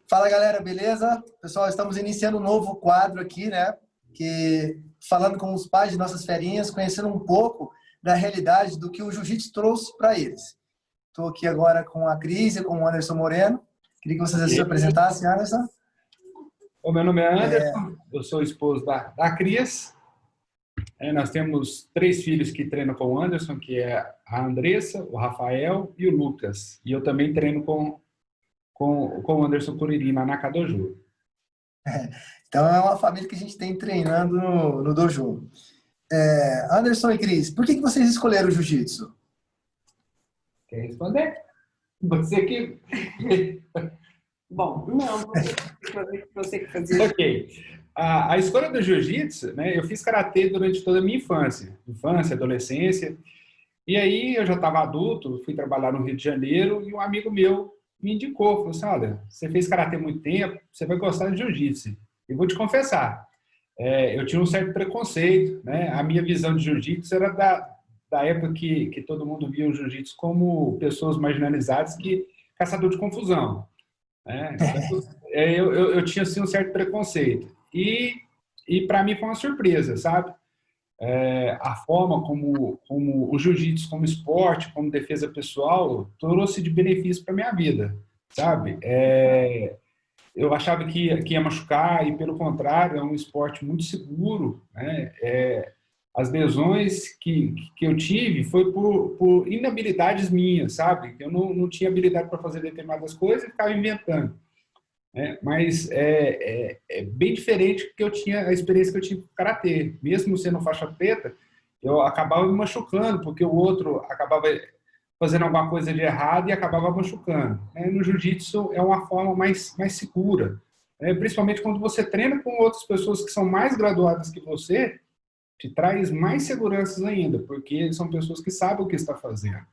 Fala galera, beleza? Pessoal, estamos iniciando um novo quadro aqui, né? Falando com os pais de nossas ferinhas, conhecendo um pouco da realidade do que o jiu-jitsu trouxe para eles. Estou aqui agora com a Cris e com o Anderson Moreno. Queria que vocês se apresentassem, Anderson. O meu nome é Anderson, eu sou esposo da Cris. Nós temos 3 filhos que treinam com o Anderson, que é a Andressa, o Rafael e o Lucas. E eu também treino com o Anderson Curirim na Nakadojo. Então é uma família que a gente tem treinando no dojo. Anderson e Cris, por que vocês escolheram o jiu-jitsu? Quer responder? Você que... Bom, não, você que fazia. Ok. A escolha do jiu-jitsu, né? Eu fiz karatê durante toda a minha infância, adolescência. E aí eu já estava adulto, fui trabalhar no Rio de Janeiro e um amigo meu me indicou, falou assim, olha, você fez karatê há muito tempo, você vai gostar de jiu-jitsu. E vou te confessar, eu tinha um certo preconceito, né? A minha visão de jiu-jitsu era da época que todo mundo via o jiu-jitsu como pessoas marginalizadas, caçador de confusão. Né? Então, eu tinha assim, um certo preconceito. E para mim foi uma surpresa, sabe? A forma como o jiu-jitsu como esporte, como defesa pessoal, trouxe de benefício para minha vida, sabe? Eu achava que ia machucar e, pelo contrário, é um esporte muito seguro, né? As lesões que eu tive foi por inabilidades minhas, sabe? Eu não tinha habilidade para fazer determinadas coisas e ficava inventando. Mas é bem diferente que eu tinha a experiência que eu tive com o karatê. Mesmo sendo faixa preta, eu acabava me machucando, porque o outro acabava fazendo alguma coisa de errado e acabava machucando. No jiu-jitsu é uma forma mais segura, principalmente quando você treina com outras pessoas que são mais graduadas que você, te traz mais seguranças ainda, porque são pessoas que sabem o que está fazendo.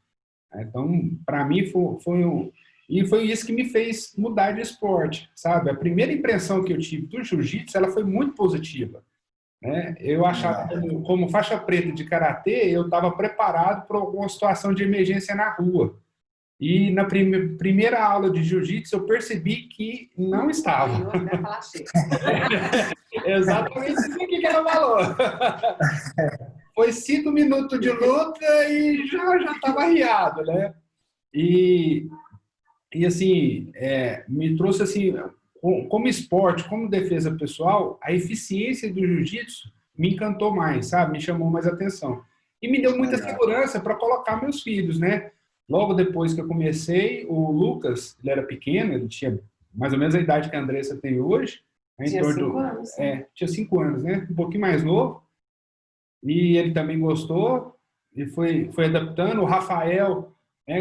Então, para mim, foi isso que me fez mudar de esporte, sabe? A primeira impressão que eu tive do jiu-jitsu, ela foi muito positiva. Eu achava, como faixa preta de karatê, eu estava preparado para alguma situação de emergência na rua. E na primeira aula de jiu-jitsu, eu percebi que não estava. Exatamente isso que ela falou. Foi 5 minutos de luta e já estava arriado, né? E assim, me trouxe assim, como esporte, como defesa pessoal, a eficiência do jiu-jitsu me encantou mais, sabe? Me chamou mais atenção. E me deu muita segurança para colocar meus filhos, né? Logo depois que eu comecei, o Lucas, ele era pequeno, ele tinha mais ou menos a idade que a Andressa tem hoje. Tinha 5 anos. Tinha 5 anos, né? Um pouquinho mais novo. E ele também gostou e foi adaptando. O Rafael,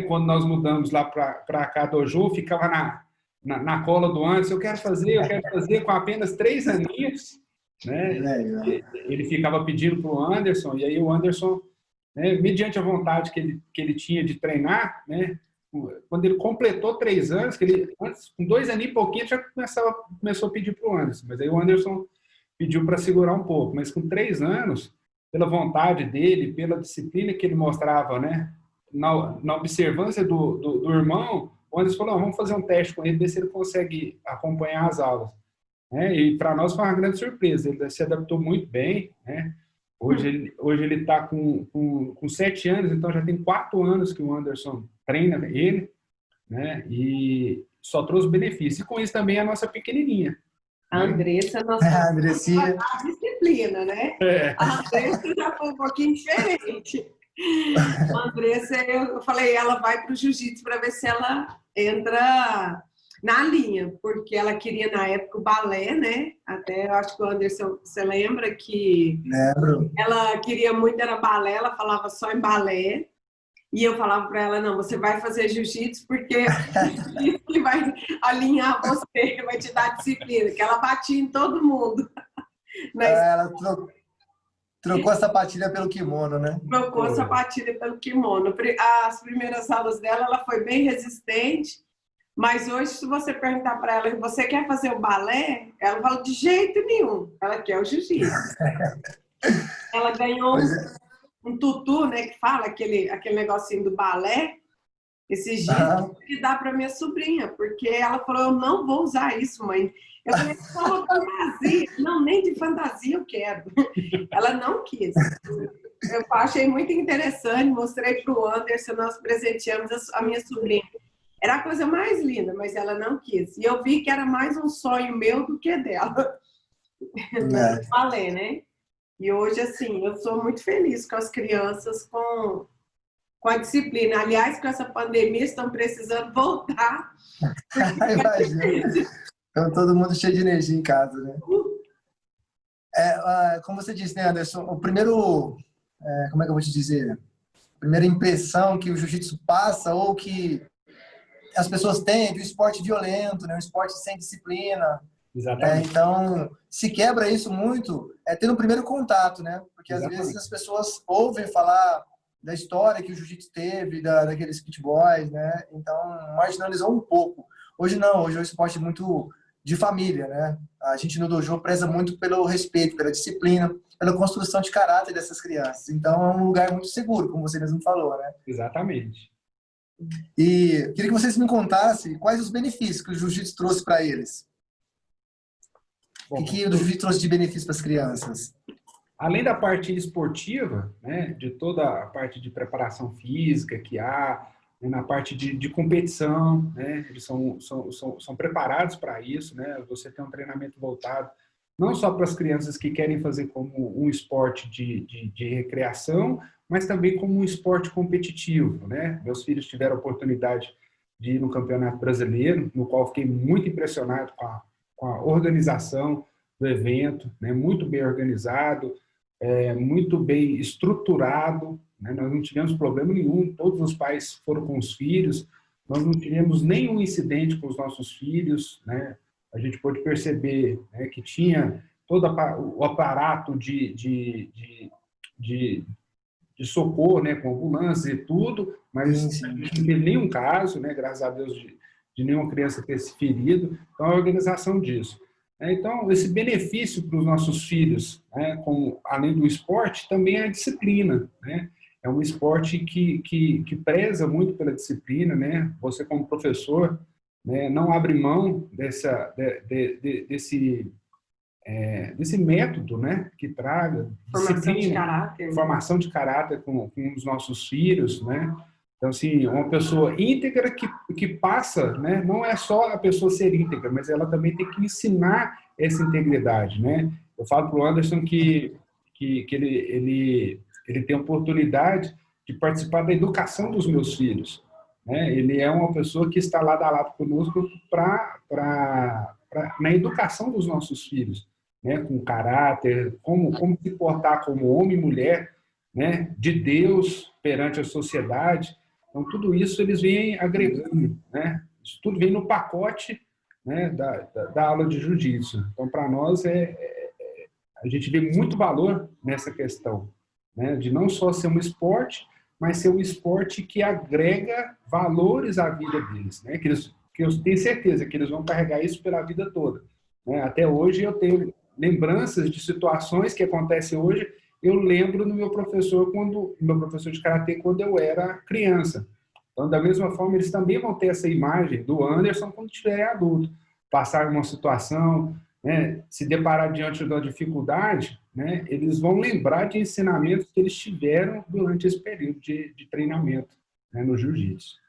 quando nós mudamos lá para cá dojo, ficava na cola do Anderson, eu quero fazer, com apenas 3 aninhos, né? Ele ficava pedindo para o Anderson, e aí o Anderson, mediante a vontade que ele tinha de treinar, né? Quando ele completou 3 anos, antes, com 2 aninhos e pouquinho, já começou a pedir para o Anderson, mas aí o Anderson pediu para segurar um pouco, mas com 3 anos, pela vontade dele, pela disciplina que ele mostrava, né? Na observância do irmão, o Anderson falou, vamos fazer um teste com ele, ver se ele consegue acompanhar as aulas. E para nós foi uma grande surpresa, ele se adaptou muito bem, né? Hoje ele está com 7 anos, então já tem 4 anos que o Anderson treina ele, né? E só trouxe benefícios. E com isso também a nossa pequenininha. A Andressa, nossa disciplina, né? A Andressa já foi um pouquinho diferente. A Andressa, eu falei, ela vai para o jiu-jitsu para ver se ela entra na linha, porque ela queria na época o balé, né? Até eu acho que o Anderson, você lembra que ela queria muito, era balé, ela falava só em balé. E eu falava para ela, não, você vai fazer jiu-jitsu porque é jiu-jitsu que vai alinhar você, vai te dar disciplina, que ela batia em todo mundo. Ela trocou a sapatilha pelo kimono, né? Trocou a sapatilha pelo kimono. As primeiras aulas dela, ela foi bem resistente, mas hoje, se você perguntar para ela, você quer fazer o balé? Ela fala, de jeito nenhum, ela quer o jiu-jitsu. Ela ganhou um tutu, né, que fala, aquele negocinho do balé, Esses dias eu tive que dar para minha sobrinha, porque ela falou, eu não vou usar isso, mãe. Eu falei, só uma fantasia. Não, nem de fantasia eu quero. Ela não quis. Eu achei muito interessante, mostrei para o Anderson, nós presenteamos a minha sobrinha. Era a coisa mais linda, mas ela não quis. E eu vi que era mais um sonho meu do que dela. Não falei, né? E hoje, assim, eu sou muito feliz com as crianças, com a disciplina. Aliás, com essa pandemia, estão precisando voltar. Imagina. Então, todo mundo cheio de energia em casa, né? Como você disse, né, Anderson? O primeiro... como é que eu vou te dizer? A primeira impressão que o jiu-jitsu passa ou que as pessoas têm de um esporte violento, né? Um esporte sem disciplina. Exatamente. Então, se quebra isso muito tendo o primeiro contato, né? Porque às vezes as pessoas ouvem falar da história que o jiu-jitsu teve, daqueles pit boys, né? Então, marginalizou um pouco. Hoje não, hoje é um esporte muito de família, né? A gente no dojo preza muito pelo respeito, pela disciplina, pela construção de caráter dessas crianças. Então, é um lugar muito seguro, como você mesmo falou, né? Exatamente. E queria que vocês me contassem quais os benefícios que o jiu-jitsu trouxe para eles. O que o jiu-jitsu trouxe de benefício para as crianças? Além da parte esportiva, né, de toda a parte de preparação física que há, né, na parte de competição, né, eles são preparados para isso, né, você tem um treinamento voltado não só para as crianças que querem fazer como um esporte de recreação, mas também como um esporte competitivo, né? Meus filhos tiveram a oportunidade de ir no Campeonato Brasileiro, no qual fiquei muito impressionado com a organização do evento, né? Muito bem organizado, muito bem estruturado, né? Nós não tivemos problema nenhum, todos os pais foram com os filhos, nós não tivemos nenhum incidente com os nossos filhos, né? A gente pôde perceber, né, que tinha todo o aparato de socorro, né, com ambulância e tudo, mas a gente não teve nenhum caso, né, graças a Deus, de nenhuma criança ter se ferido. Então, a organização disso. Então, esse benefício para os nossos filhos, né, além do esporte, também é a disciplina, né? É um esporte que preza muito pela disciplina, né? Você, como professor, né, não abre mão desse método, né, que traga formação de caráter com os nossos filhos, né? Então, assim, uma pessoa íntegra que passa, né, não é só a pessoa ser íntegra, mas ela também tem que ensinar essa integridade, né? Eu falo para o Anderson que ele tem a oportunidade de participar da educação dos meus filhos, né? Ele é uma pessoa que está lado a lado conosco na educação dos nossos filhos, né? Com caráter, como se portar como homem e mulher, né? De Deus perante a sociedade. Então, tudo isso eles vêm agregando, né? Isso tudo vem no pacote, né, da aula de jiu-jitsu. Então, para nós, a gente vê muito valor nessa questão, né? De não só ser um esporte, mas ser um esporte que agrega valores à vida deles, né? Que eu tenho certeza que eles vão carregar isso pela vida toda, né? Até hoje eu tenho lembranças de situações que acontecem hoje. Eu lembro do meu professor de karatê quando eu era criança. Então, da mesma forma, eles também vão ter essa imagem do Anderson quando estiver adulto, passar uma situação, né, se deparar diante da dificuldade, né, eles vão lembrar de ensinamentos que eles tiveram durante esse período de treinamento, né, no jiu-jitsu.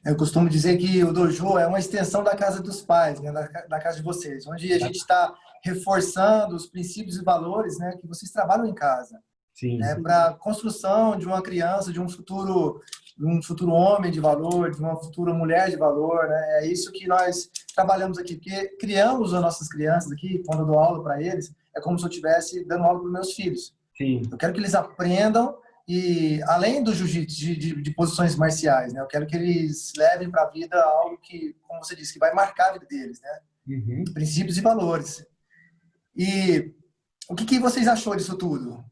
Eu costumo dizer que o dojo é uma extensão da casa dos pais, né, da casa de vocês, onde a gente está reforçando os princípios e valores, né, que vocês trabalham em casa. Sim. Né, para a construção de uma criança, de um futuro homem de valor, de uma futura mulher de valor, né? É isso que nós trabalhamos aqui, porque criamos as nossas crianças aqui, quando eu dou aula para eles, é como se eu estivesse dando aula para os meus filhos. Sim. Eu quero que eles aprendam, e além do jiu-jitsu, de posições marciais, né? Eu quero que eles levem para a vida algo que, como você disse, que vai marcar a vida deles, né? Uhum. Princípios e valores. E o que vocês achou disso tudo?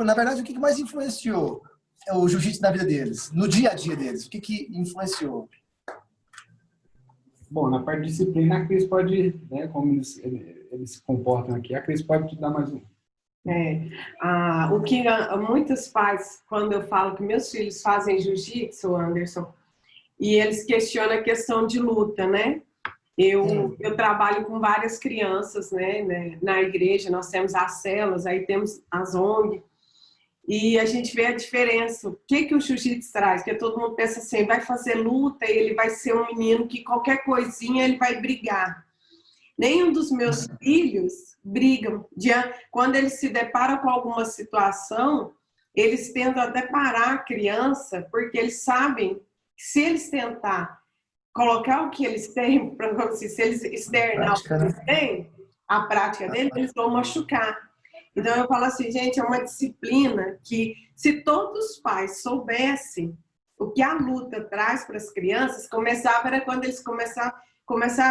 Na verdade, o que mais influenciou o jiu-jitsu na vida deles, no dia a dia deles? O que influenciou? Bom, na parte de disciplina, a Cris pode, né, como eles se comportam aqui, a Cris pode te dar mais um. O que muitos pais, quando eu falo que meus filhos fazem jiu-jitsu, Anderson, e eles questionam a questão de luta, né? Eu trabalho com várias crianças, né, na igreja, nós temos as células, aí temos as ONG, e a gente vê a diferença. O que o jiu-jitsu traz? Que todo mundo pensa assim, vai fazer luta, ele vai ser um menino que qualquer coisinha ele vai brigar. Nenhum dos meus filhos brigam. Quando eles se deparam com alguma situação, eles tentam até parar a criança, porque eles sabem que se eles tentar colocar o que eles têm, se eles externar o que eles têm, a prática deles, eles vão machucar. Então eu falo assim, gente, é uma disciplina que se todos os pais soubessem o que a luta traz para as crianças, era quando eles começaram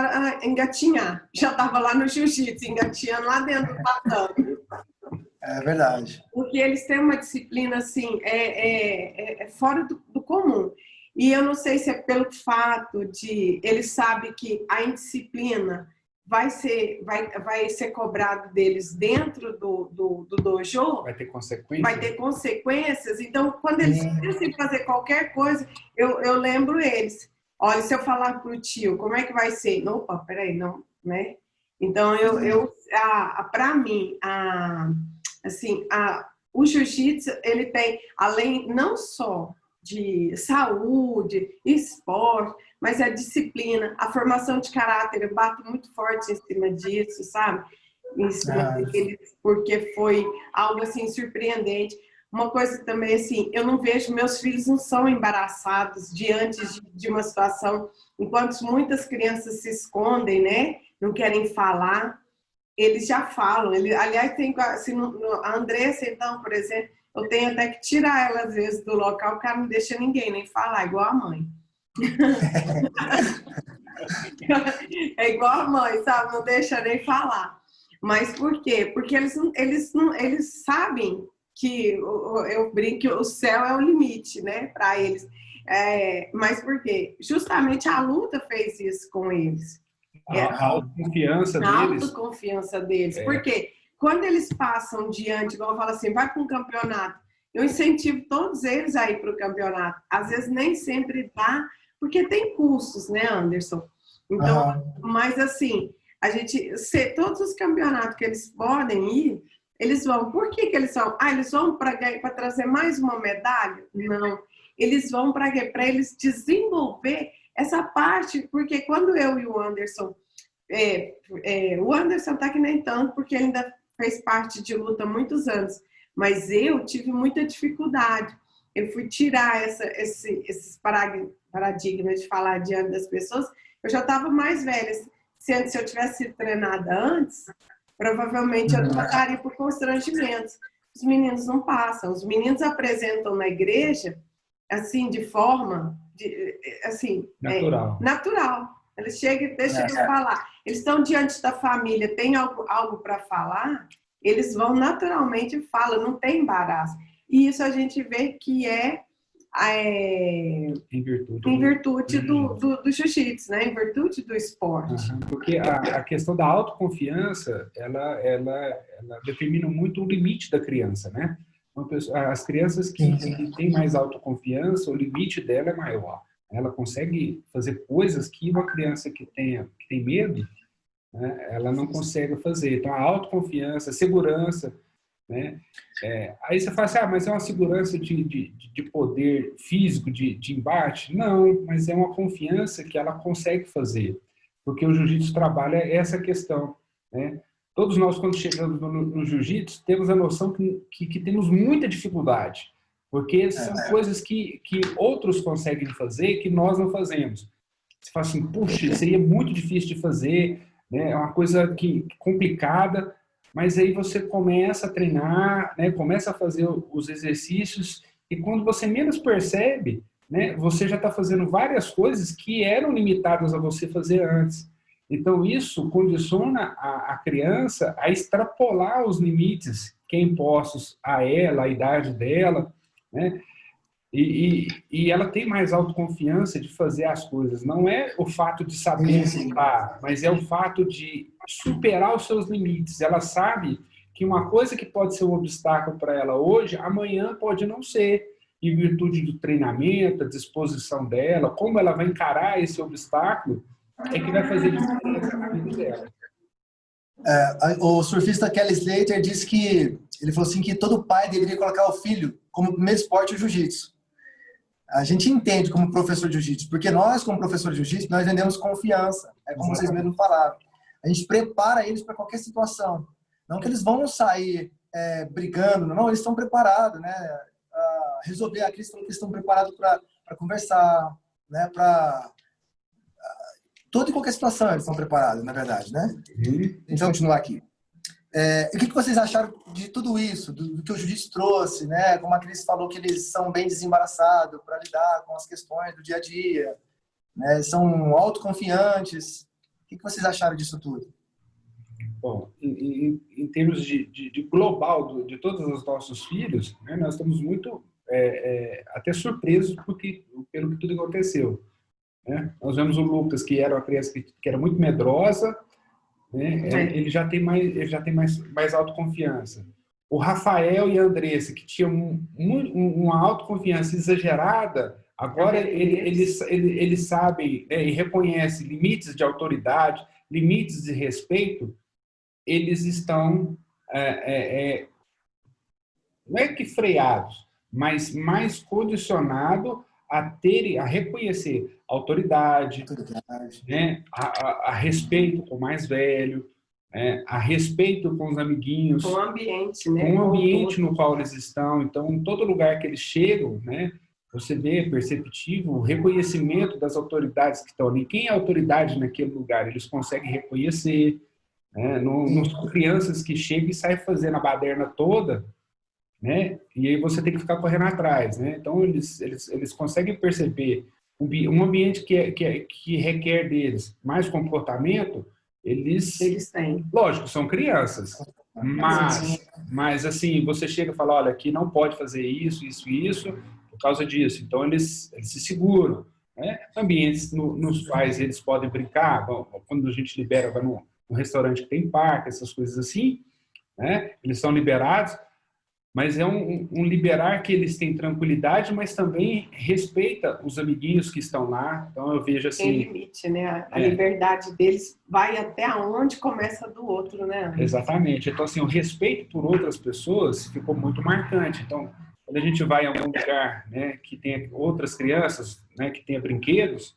a engatinhar. Já estava lá no jiu-jitsu, engatinhando lá dentro do tatame. É verdade. Porque eles têm uma disciplina assim, fora do comum. E eu não sei se é pelo fato de eles sabem que a indisciplina vai ser cobrado deles dentro do dojo. Vai ter consequências. Vai ter consequências. Então, quando eles pensam em fazer qualquer coisa, eu lembro eles. Olha, se eu falar pro tio, como é que vai ser? Opa, peraí, não, né? Então, para mim, o jiu-jitsu, ele tem, além não só de saúde, esporte, mas a disciplina, a formação de caráter, eu bato muito forte em cima disso, sabe? Porque foi algo assim surpreendente. Uma coisa também assim, eu não vejo, meus filhos não são embaraçados diante de uma situação, enquanto muitas crianças se escondem, né? Não querem falar, eles já falam. Aliás, tem assim, a Andressa, então, por exemplo, eu tenho até que tirar ela, às vezes, do local, porque ela não deixa ninguém nem falar, igual a mãe. É igual a mãe, sabe? Não deixa nem falar. Mas por quê? Porque eles sabem que, eu brinco, que o céu é o limite, né? Para eles. Mas por quê? Justamente a luta fez isso com eles. A autoconfiança deles. A autoconfiança deles. Por quê? Quando eles passam diante, igual eu falo assim, vai para um campeonato, eu incentivo todos eles a ir para o campeonato. Às vezes nem sempre dá, porque tem custos, né, Anderson? Então, mas assim, todos os campeonatos que eles podem ir, eles vão. Por que eles vão? Eles vão para trazer mais uma medalha? Não. Eles vão para eles desenvolver essa parte, porque quando eu e o Anderson tá que nem tanto, porque ele ainda fez parte de luta há muitos anos, mas eu tive muita dificuldade. Eu fui tirar esses paradigmas de falar diante das pessoas. Eu já estava mais velha. Se eu tivesse sido treinada antes, provavelmente eu não passaria por constrangimentos. Os meninos não passam. Os meninos apresentam na igreja assim, de forma natural. Eles chegam e deixam de falar. Eles estão diante da família, tem algo para falar, eles vão naturalmente e falam, não tem embaraço. E isso a gente vê que em virtude do jiu-jitsu, né? Em virtude do esporte. Porque a questão da autoconfiança, ela determina muito o limite da criança, né? As crianças que têm mais autoconfiança, o limite dela é maior. Ela consegue fazer coisas que uma criança que tem medo, né, ela não consegue fazer. Então, a autoconfiança, a segurança, né? Aí você fala assim, mas é uma segurança de poder físico, de embate? Não, mas é uma confiança que ela consegue fazer, porque o jiu-jitsu trabalha essa questão, né? Todos nós, quando chegamos no jiu-jitsu, temos a noção que temos muita dificuldade, porque são coisas que outros conseguem fazer que nós não fazemos. Você fala assim, puxa, seria muito difícil de fazer, né? É uma coisa complicada, mas aí você começa a treinar, né? Começa a fazer os exercícios, e quando você menos percebe, né? Você já está fazendo várias coisas que eram limitadas a você fazer antes. Então, isso condiciona a criança a extrapolar os limites que é impostos a ela, a idade dela, né? E ela tem mais autoconfiança de fazer as coisas. Não é o fato de saber lutar, mas é o fato de superar os seus limites. Ela sabe que uma coisa que pode ser um obstáculo para ela hoje, amanhã pode não ser. em virtude do treinamento, da disposição dela, como ela vai encarar esse obstáculo, é que vai fazer diferença na vida dela. O surfista Kelly Slater disse que, ele falou assim, que todo pai deveria colocar o filho como primeiro esporte o jiu-jitsu. A gente entende como professor de jiu-jitsu, porque nós, como professor de jiu-jitsu, nós vendemos confiança, como vocês mesmos falaram. A gente prepara eles para qualquer situação. Não que eles vão sair brigando, não, eles estão preparados, né? Resolver a crise, eles estão preparados para conversar, né? Para toda e qualquer situação eles estão preparados, na verdade, né? Então, continuar aqui. O que vocês acharam de tudo isso, do que o jiu-jitsu trouxe, né? Como a Cris falou que eles são bem desembaraçados para lidar com as questões do dia a dia, né? São autoconfiantes. O que vocês acharam disso tudo? Bom, em termos de global de todos os nossos filhos, né, nós estamos muito até surpresos pelo que tudo aconteceu. Né? Nós vemos o Lucas, que era uma criança que era muito medrosa, né? Ele já tem mais autoconfiança. O Rafael e a Andressa, que tinham uma autoconfiança exagerada, agora eles sabem e reconhecem limites de autoridade, limites de respeito, eles estão, não é que freados, mas mais condicionados a reconhecer autoridade, né? a respeito com o mais velho, a respeito com os amiguinhos, com o ambiente, né? Com o ambiente no qual eles estão. Então, em todo lugar que eles chegam, né, você vê perceptivo o reconhecimento das autoridades que estão ali. Quem é autoridade naquele lugar? Eles conseguem reconhecer. Não são crianças que chegam e saem fazendo a baderna toda, né? E aí você tem que ficar correndo atrás, né? Então eles conseguem perceber um ambiente que requer deles mais comportamento, eles têm. Lógico, são crianças, mas assim, você chega e fala, olha, aqui não pode fazer isso por causa disso. Então eles se seguram, né? Ambientes nos quais eles podem brincar, quando a gente libera, vai num restaurante que tem parque, essas coisas assim, né? Eles são liberados, mas é um liberar que eles têm tranquilidade, mas também respeita os amiguinhos que estão lá. Então eu vejo assim... Tem limite, né? A liberdade deles vai até onde começa do outro, né? Exatamente. Então assim, o respeito por outras pessoas ficou muito marcante. Então, quando a gente vai em algum lugar, né, que tem outras crianças, né, que tenha brinquedos,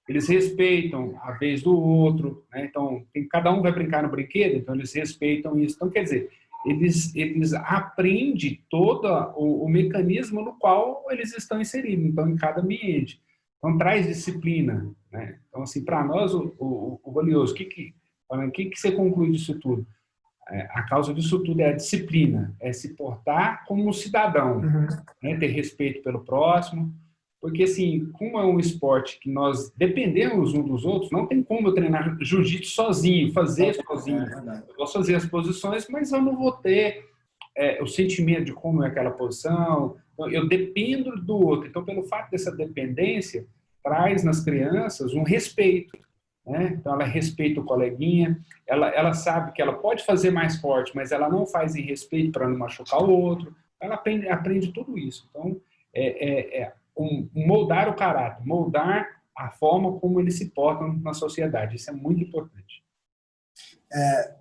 eles respeitam a vez do outro, né? Então, cada um vai brincar no brinquedo, então eles respeitam isso. Então, quer dizer, eles aprendem todo o mecanismo no qual eles estão inseridos, então, em cada ambiente. Então, traz disciplina, né? Então, assim, para nós, o valioso, o que você conclui disso tudo? A causa disso tudo é a disciplina, é se portar como um cidadão, né? Ter respeito pelo próximo, porque, assim, como é um esporte que nós dependemos um dos outros, não tem como eu treinar jiu-jitsu sozinho, fazer sozinho. Eu posso fazer as posições, mas eu não vou ter o sentimento de como é aquela posição. Então, eu dependo do outro. Então, pelo fato dessa dependência, traz nas crianças um respeito, né? Então, ela respeita o coleguinha, ela sabe que ela pode fazer mais forte, mas ela não faz em respeito para não machucar o outro. Ela aprende tudo isso. Então, moldar o caráter, moldar a forma como eles se portam na sociedade. Isso é muito importante.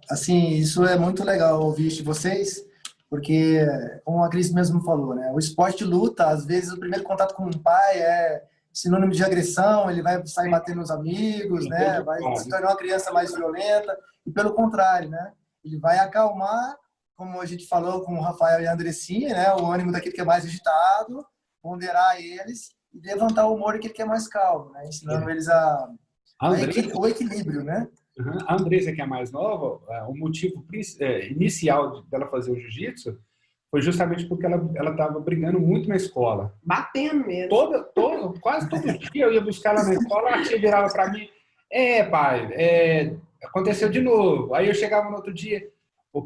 Assim, isso é muito legal ouvir de vocês, porque, como a Cris mesmo falou, né, o esporte de luta, às vezes o primeiro contato com um pai é sinônimo de agressão, ele vai sair batendo nos amigos, né, vai se tornar uma criança mais violenta, e pelo contrário, né, ele vai acalmar, como a gente falou com o Rafael e a Andressinha, né, o ânimo daquele que é mais agitado, ponderar eles e levantar o humor daquele que é mais calmo, né? Ensinando eles o equilíbrio, né? A Andressa, que é a mais nova, o motivo inicial dela fazer o jiu-jitsu foi justamente porque ela estava brigando muito na escola. Batendo mesmo. Quase todo dia eu ia buscar ela na escola, a tia virava para mim, pai, aconteceu de novo. Aí eu chegava no outro dia,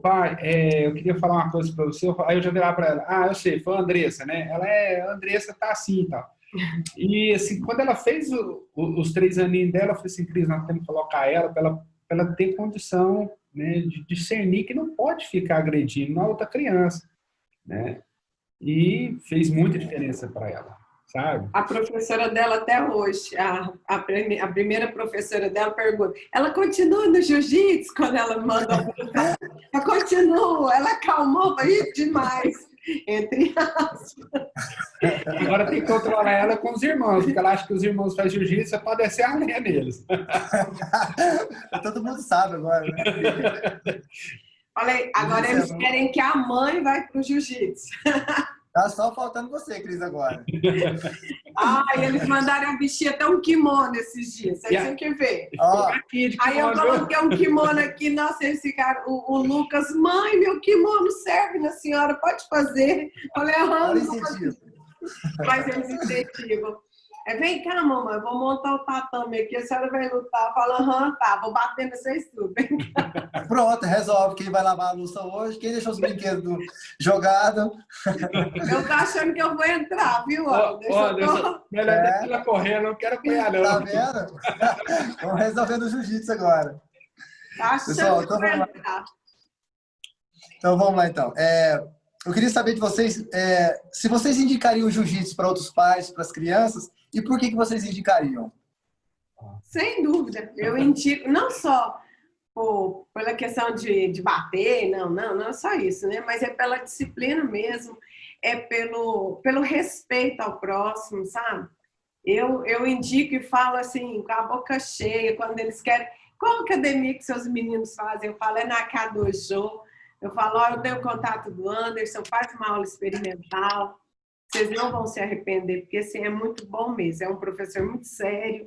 pai, eu queria falar uma coisa para você. Aí eu já virava para ela, eu sei, foi a Andressa, né? A Andressa tá assim e tal. E assim, quando ela fez os 3 aninhos dela, eu falei assim, Cris, nós temos que colocar ela para ela ter condição, né, de discernir que não pode ficar agredindo na outra criança, né? e fez muita diferença para ela, sabe? A professora dela até hoje, a primeira professora dela pergunta, ela continua no jiu-jitsu quando ela manda voltar? Ela continua, ela acalmou demais, entre aspas. Agora tem que controlar ela com os irmãos, porque ela acha que os irmãos fazem jiu-jitsu, você pode descer a lenha neles. Todo mundo sabe agora, né? Falei, agora eles querem que a mãe vai para o jiu-jitsu. Tá só faltando você, Cris, agora. E eles mandaram eu vestir até um kimono esses dias. Vocês têm que ver. Aí eu coloquei um kimono aqui, nossa, eles ficaram. O Lucas, mãe, meu kimono serve na senhora, pode fazer. Falei, mas eles incentivam. Vem cá, mamãe, vou montar o tatame aqui, a senhora vai lutar. Fala, tá, vou bater vocês tudo. Pronto, resolve. Quem vai lavar a louça hoje? Quem deixou os brinquedos jogados? Eu tô achando que eu vou entrar, viu? Melhor ela correndo, não quero apanhar, não. Tá vendo? Vamos resolver no jiu-jitsu agora. Pessoal, então vamos lá. Então vamos lá, então. Eu queria saber de vocês se vocês indicariam o jiu-jitsu para outros pais, para as crianças, e por que vocês indicariam? Sem dúvida. Eu indico, não só pela questão de bater, não é só isso, né? Mas é pela disciplina mesmo, é pelo respeito ao próximo, sabe? Eu indico e falo assim, com a boca cheia, quando eles querem. Qual academia que seus meninos fazem? Eu falo, é na K2Jo. Eu falo, eu tenho contato do Anderson, faz uma aula experimental. Vocês não vão se arrepender, porque assim, é muito bom mesmo. É um professor muito sério,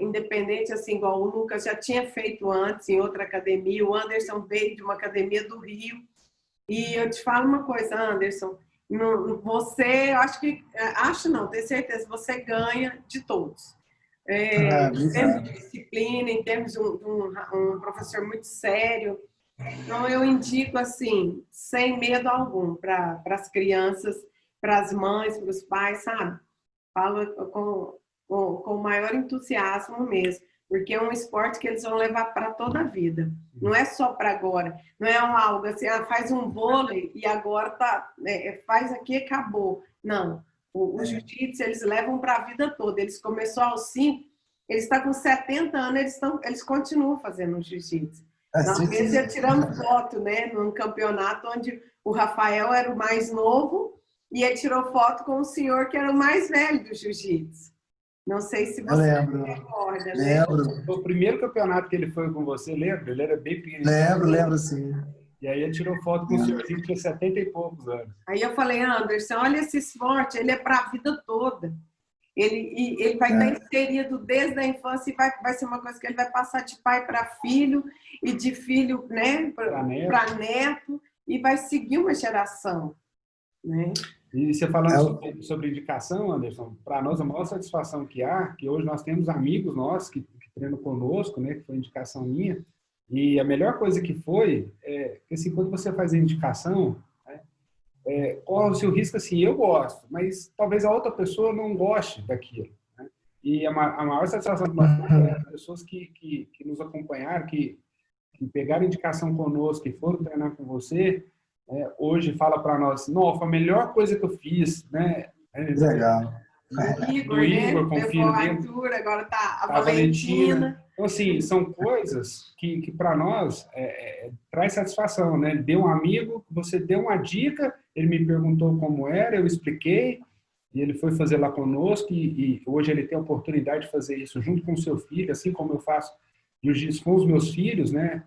independente, assim, igual o Lucas já tinha feito antes em outra academia. O Anderson veio de uma academia do Rio. E eu te falo uma coisa, Anderson, você, tenho certeza, você ganha de todos. Em termos de disciplina, em termos de um professor muito sério. Então, eu indico, assim, sem medo algum, para as crianças, para as mães, para os pais, sabe? Falo com o maior entusiasmo mesmo, porque é um esporte que eles vão levar para toda a vida. Não é só para agora. Não é algo assim, faz um vôlei e agora faz aqui e acabou. Não. O jiu-jitsu, eles levam para a vida toda. Eles começaram aos 5, eles estão com 70 anos, eles continuam fazendo jiu-jitsu. Nós vezes já tiramos foto, né, num campeonato onde o Rafael era o mais novo e ele tirou foto com o senhor que era o mais velho do jiu-jitsu. Não sei se você recorda, né? Lembro. O primeiro campeonato que ele foi com você, lembra? Ele era bem pequeno. Lembro sim. E aí ele tirou foto com o senhorzinho que tinha 70 e poucos anos. Aí eu falei, Anderson, olha esse esporte, ele é para a vida toda. Ele vai estar inserido desde a infância e vai ser uma coisa que ele vai passar de pai para filho e de filho, né, para neto, e vai seguir uma geração, né? E você falando sobre indicação, Anderson, para nós a maior satisfação que há, que hoje nós temos amigos nossos que treinam conosco, né, que foi indicação minha, e a melhor coisa que foi que assim, quando você faz a indicação, corre-se o risco assim, eu gosto, mas talvez a outra pessoa não goste daquilo, né? E a maior satisfação que nós temos é as pessoas que nos acompanharam, que pegaram indicação conosco, que foram treinar com você, hoje fala para nós, não, foi a melhor coisa que eu fiz, né? Legal. O Igor, com o filho dele. Agora tá a Valentina. Então, assim, são coisas que para nós traz satisfação, né? Deu um amigo, você deu uma dica, ele me perguntou como era, eu expliquei, e ele foi fazer lá conosco, e hoje ele tem a oportunidade de fazer isso junto com o seu filho, assim como eu faço jiu-jitsu com os meus filhos, né?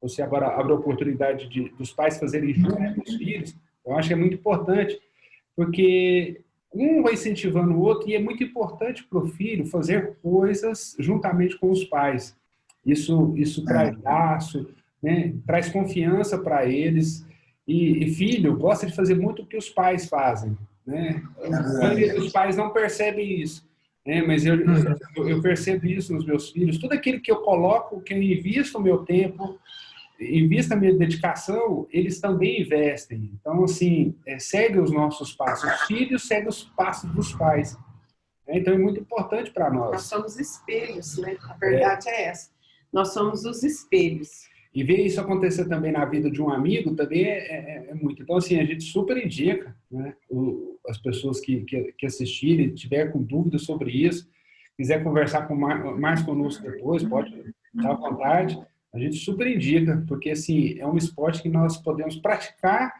Você agora abre a oportunidade dos pais fazerem junto com os filhos. Eu acho que é muito importante, porque um vai incentivando o outro, e é muito importante para o filho fazer coisas juntamente com os pais. Isso traz laço, né? Traz confiança para eles, e filho gosta de fazer muito o que os pais fazem, né? A maioria dos pais não percebem isso, né? Mas eu percebo isso nos meus filhos. Tudo aquilo que eu coloco, que eu invisto o meu tempo, invisto a minha dedicação, eles também investem. Então, assim, segue os nossos passos. Os filhos seguem os passos dos pais. Então, é muito importante para nós. Nós somos espelhos, né? A verdade é essa. Nós somos os espelhos. E ver isso acontecer também na vida de um amigo também é muito. Então, assim, a gente super indica, né, as pessoas que assistirem, tiver com dúvidas sobre isso, quiser conversar mais conosco depois, pode estar à vontade. A gente super indica, porque, assim, é um esporte que nós podemos praticar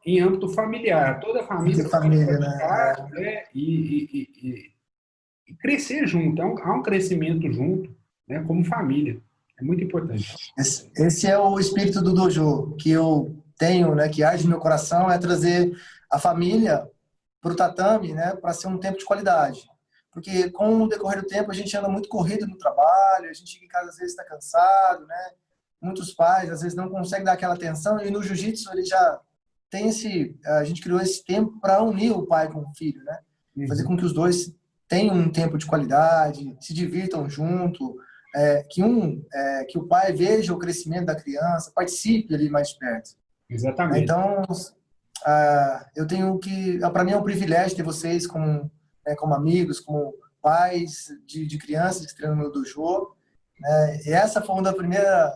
em âmbito familiar. Toda a família pode praticar, né, e crescer junto. Há um crescimento junto, né, como família. É muito importante. Esse é o espírito do dojo que eu tenho, né, que arde no meu coração, é trazer a família para o tatame, né, para ser um tempo de qualidade. Porque com o decorrer do tempo a gente anda muito corrido no trabalho, a gente chega em casa às vezes está cansado, né? Muitos pais às vezes não conseguem dar aquela atenção e no jiu-jitsu ele já tem a gente criou esse tempo para unir o pai com o filho, né? Fazer com que os dois tenham um tempo de qualidade, se divirtam junto. Que o pai veja o crescimento da criança, participe ali mais perto. Exatamente. Então, eu tenho para mim é um privilégio ter vocês como amigos, como pais de crianças que treinam no dojo. Né? E essa foi uma da primeira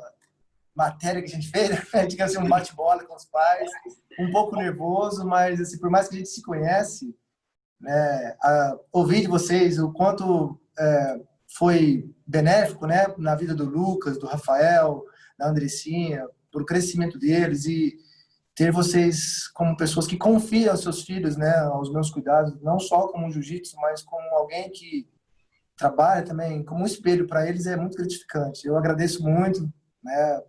matéria que a gente fez, né? Digamos assim, um bate-bola com os pais, um pouco nervoso, mas assim, por mais que a gente se conhece, né, ouvir de vocês o quanto foi benéfico, né, na vida do Lucas, do Rafael, da Andressinha, por crescimento deles e ter vocês como pessoas que confiam aos seus filhos, né, aos meus cuidados, não só como jiu-jitsu, mas como alguém que trabalha também como um espelho para eles, é muito gratificante. Eu agradeço muito, né,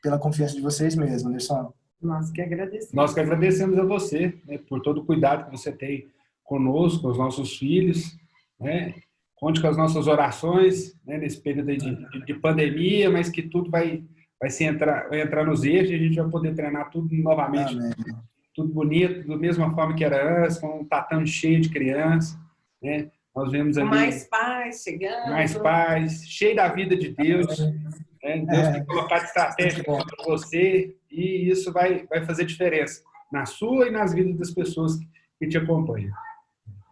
pela confiança de vocês mesmo, Anderson. Nós que agradecemos. Nós que agradecemos a você, né, por todo o cuidado que você tem conosco, com os nossos filhos, né? Conte com as nossas orações, né, nesse período aí de pandemia, mas que tudo vai entrar nos eixos e a gente vai poder treinar tudo novamente. Amém. Tudo bonito, da mesma forma que era antes, com um tatame cheio de crianças, né? Nós vemos ali mais paz chegando. Mais paz, cheio da vida de Deus. Né? Deus tem colocado estratégia para você e isso vai fazer diferença na sua e nas vidas das pessoas que te acompanham.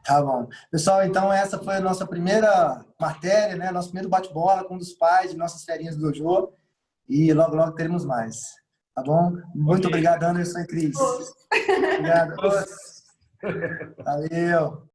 Tá bom. Pessoal, então essa foi a nossa primeira matéria, né? Nosso primeiro bate-bola com um dos pais de nossas ferinhas do dojo. E logo, logo teremos mais. Tá bom? Muito obrigado, Anderson e Cris. Obrigado. Valeu.